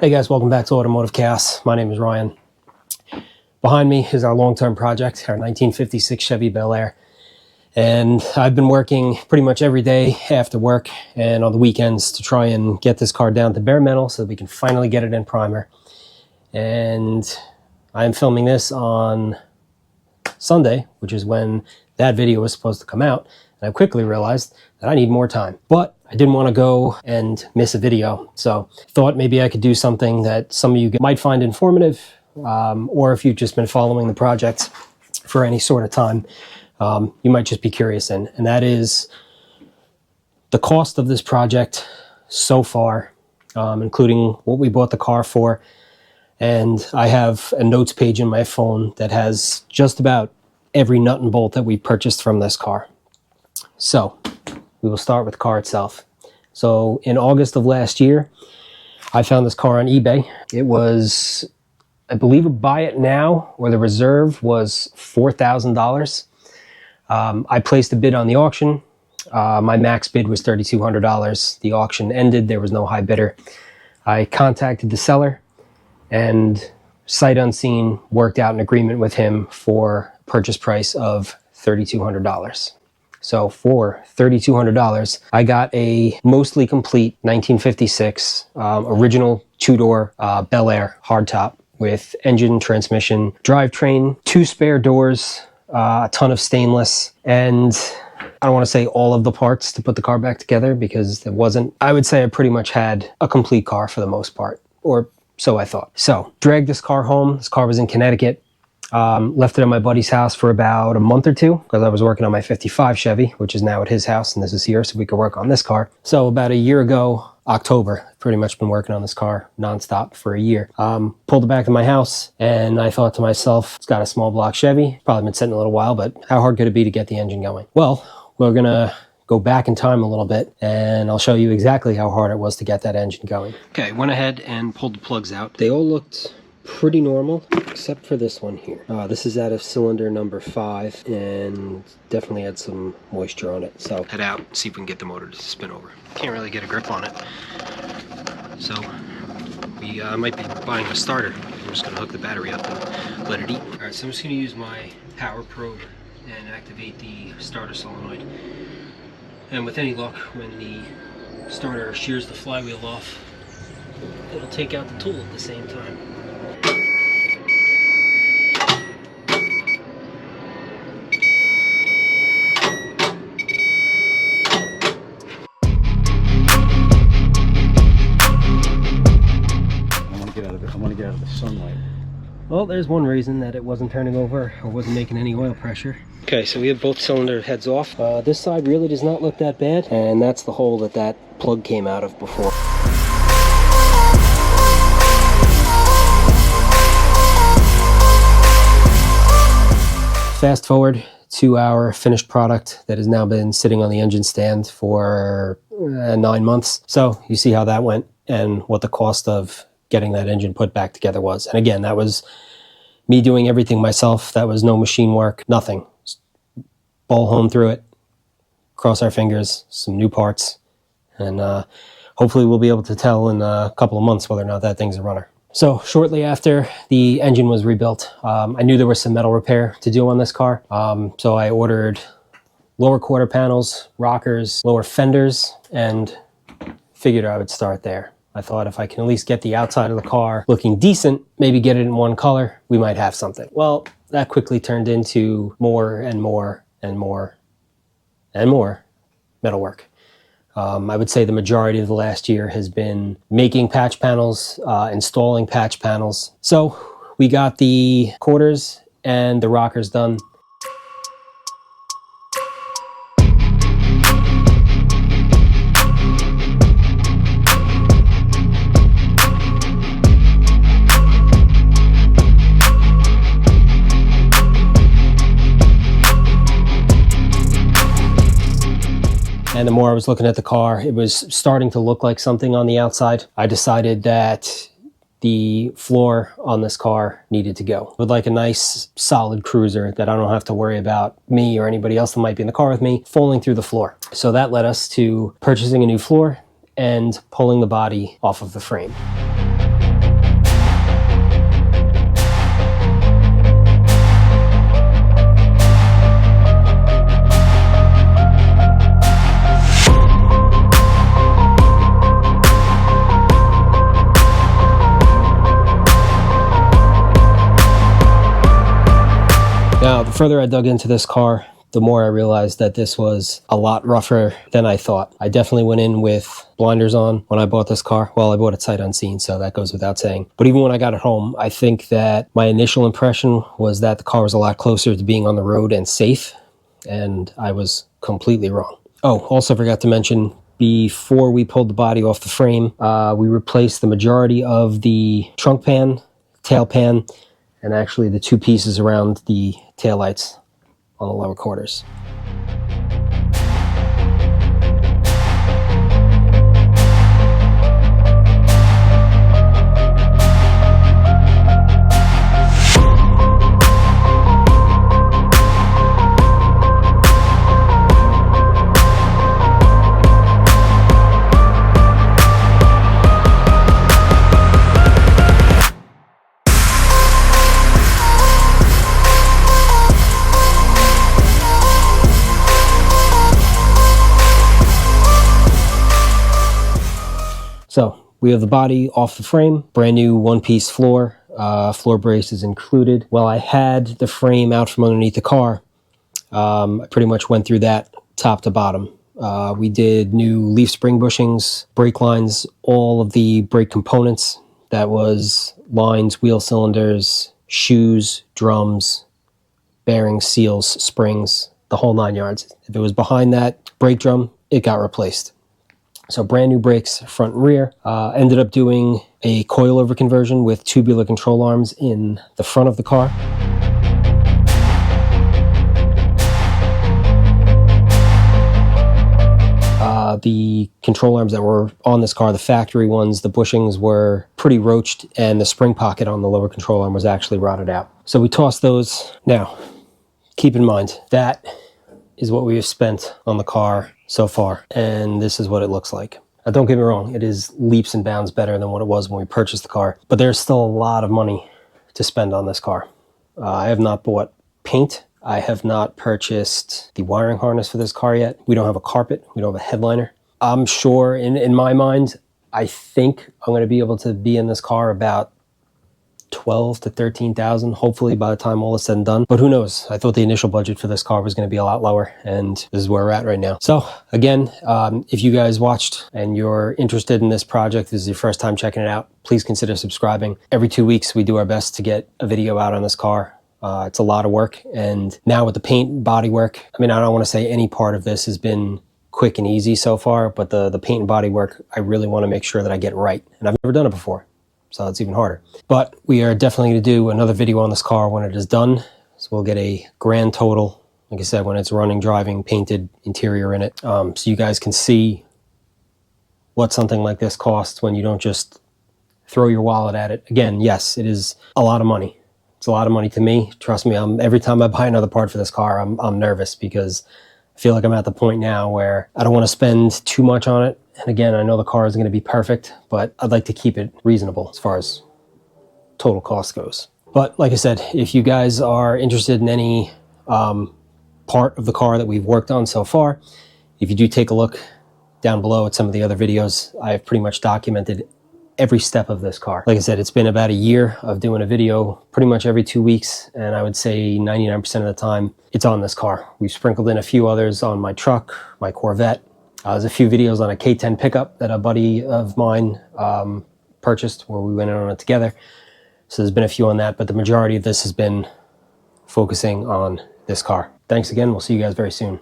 Hey guys, welcome back to Automotive Chaos. My name is Ryan. Behind me is our long-term project, our 1956 Chevy Bel Air. And I've been working pretty much every day after work and on the weekends to try and get this car down to bare metal so that we can finally get it in primer. And I am filming this on Sunday, which is when that video was supposed to come out. And I quickly realized that I need more time. But I didn't want to go and miss a video. So thought maybe I could do something that some of you might find informative, or if you've just been following the project for any sort of time, you might just be curious in. And that is the cost of this project so far, including what we bought the car for. And I have a notes page in my phone that has just about every nut and bolt that we purchased from this car. So we will start with the car itself. So in August of last year, I found this car on eBay. It was, I believe, a buy it now, or the reserve was $4,000. I placed a bid on the auction. My max bid was $3,200. The auction ended. There was no high bidder. I contacted the seller and sight unseen worked out an agreement with him for a purchase price of $3,200. So for $3,200, I got a mostly complete 1956 original two-door Bel Air hardtop with engine, transmission, drivetrain, 2 spare doors, a ton of stainless, and I don't want to say all of the parts to put the car back together because it wasn't. I would say I pretty much had a complete car for the most part, or so I thought. So dragged this car home. This car was in Connecticut. Left it at my buddy's house for about a month or two because I was working on my 55 Chevy, which is now at his house, and this is here so we could work on this car. So about a year ago, October, pretty much been working on this car nonstop for a year. Pulled it back to my house, and I thought to myself, it's got a small block Chevy. Probably been sitting a little while, but how hard could it be to get the engine going? Well, we're gonna go back in time a little bit, and I'll show you exactly how hard it was to get that engine going. Okay, went ahead and pulled the plugs out. They all looked pretty normal, except for this one here. This is out of cylinder number 5, and definitely had some moisture on it. So head out, see if we can get the motor to spin over. Can't really get a grip on it. So we might be buying a starter. I'm just gonna hook the battery up and let it eat. All right, so I'm just gonna use my power probe and activate the starter solenoid. And with any luck, when the starter shears the flywheel off, it'll take out the tool at the same time. I want to get out of the sunlight. Well, there's one reason that it wasn't turning over or wasn't making any oil pressure. Okay, so we have both cylinder heads off. This side really does not look that bad, and that's the hole that that plug came out of before. Fast forward to our finished product that has now been sitting on the engine stand for 9 months. So you see how that went and what the cost of getting that engine put back together was. And again, that was me doing everything myself. That was no machine work, nothing. Just bowl home through it, cross our fingers, some new parts, and hopefully we'll be able to tell in a couple of months whether or not that thing's a runner. So shortly after the engine was rebuilt, I knew there was some metal repair to do on this car. So I ordered lower quarter panels, rockers, lower fenders, and figured I would start there. I thought if I can at least get the outside of the car looking decent, maybe get it in one color, we might have something. Well, that quickly turned into more and more and more and more metalwork. I would say the majority of the last year has been making patch panels, installing patch panels. So we got the quarters and the rockers done. And the more I was looking at the car, it was starting to look like something on the outside. I decided that the floor on this car needed to go. With like a nice solid cruiser that I don't have to worry about me or anybody else that might be in the car with me falling through the floor. So that led us to purchasing a new floor and pulling the body off of the frame. Now, the further I dug into this car, the more I realized that this was a lot rougher than I thought. I definitely went in with blinders on when I bought this car. Well, I bought it sight unseen, so that goes without saying. But even when I got it home, I think that my initial impression was that the car was a lot closer to being on the road and safe, and I was completely wrong. Oh, also forgot to mention, before we pulled the body off the frame, we replaced the majority of the trunk pan, tail pan, and actually the two pieces around the taillights on the lower quarters. So we have the body off the frame, brand new one-piece floor, floor braces included. Well, I had the frame out from underneath the car. I pretty much went through that top to bottom. We did new leaf spring bushings, brake lines, all of the brake components. That was lines, wheel cylinders, shoes, drums, bearings, seals, springs, the whole 9 yards. If it was behind that brake drum, it got replaced. So brand new brakes, front and rear. Ended up doing a coilover conversion with tubular control arms in the front of the car. The control arms that were on this car, the factory ones, the bushings were pretty roached, and the spring pocket on the lower control arm was actually rotted out. So we tossed those. Now, keep in mind, that is what we have spent on the car so far, and this is what it looks like. Now, don't get me wrong, it is leaps and bounds better than what it was when we purchased the car, but there's still a lot of money to spend on this car. I have not bought paint. I have not purchased the wiring harness for this car yet. We don't have a carpet. We don't have a headliner. I'm sure, in my mind, I think I'm going to be able to be in this car about 12 to 13,000, hopefully by the time all is said and done. But who knows? I thought the initial budget for this car was going to be a lot lower, and this is where we're at right now. So again, if you guys watched and you're interested in this project, this is your first time checking it out, please consider subscribing. Every 2 weeks, we do our best to get a video out on this car. It's a lot of work, and now with the paint and body work, I mean, I don't want to say any part of this has been quick and easy so far, but the paint and body work, I really want to make sure that I get right, and I've never done it before, so it's even harder. But we are definitely going to do another video on this car when it is done, so we'll get a grand total, like I said, when it's running, driving, painted interior in it, so you guys can see what something like this costs when you don't just throw your wallet at it. Again, yes, it is a lot of money. It's a lot of money to me. Trust me, every time I buy another part for this car, I'm nervous, because I feel like I'm at the point now where I don't want to spend too much on it. And again, I know the car is going to be perfect, but I'd like to keep it reasonable as far as total cost goes. But like I said, if you guys are interested in any part of the car that we've worked on so far, if you do take a look down below at some of the other videos, I've pretty much documented every step of this car. Like I said, it's been about a year of doing a video pretty much every 2 weeks, and I would say 99% of the time it's on this car. We've sprinkled in a few others on my truck, my Corvette. There's a few videos on a K10 pickup that a buddy of mine purchased, where we went in on it together. So there's been a few on that, but the majority of this has been focusing on this car. Thanks again. We'll see you guys very soon.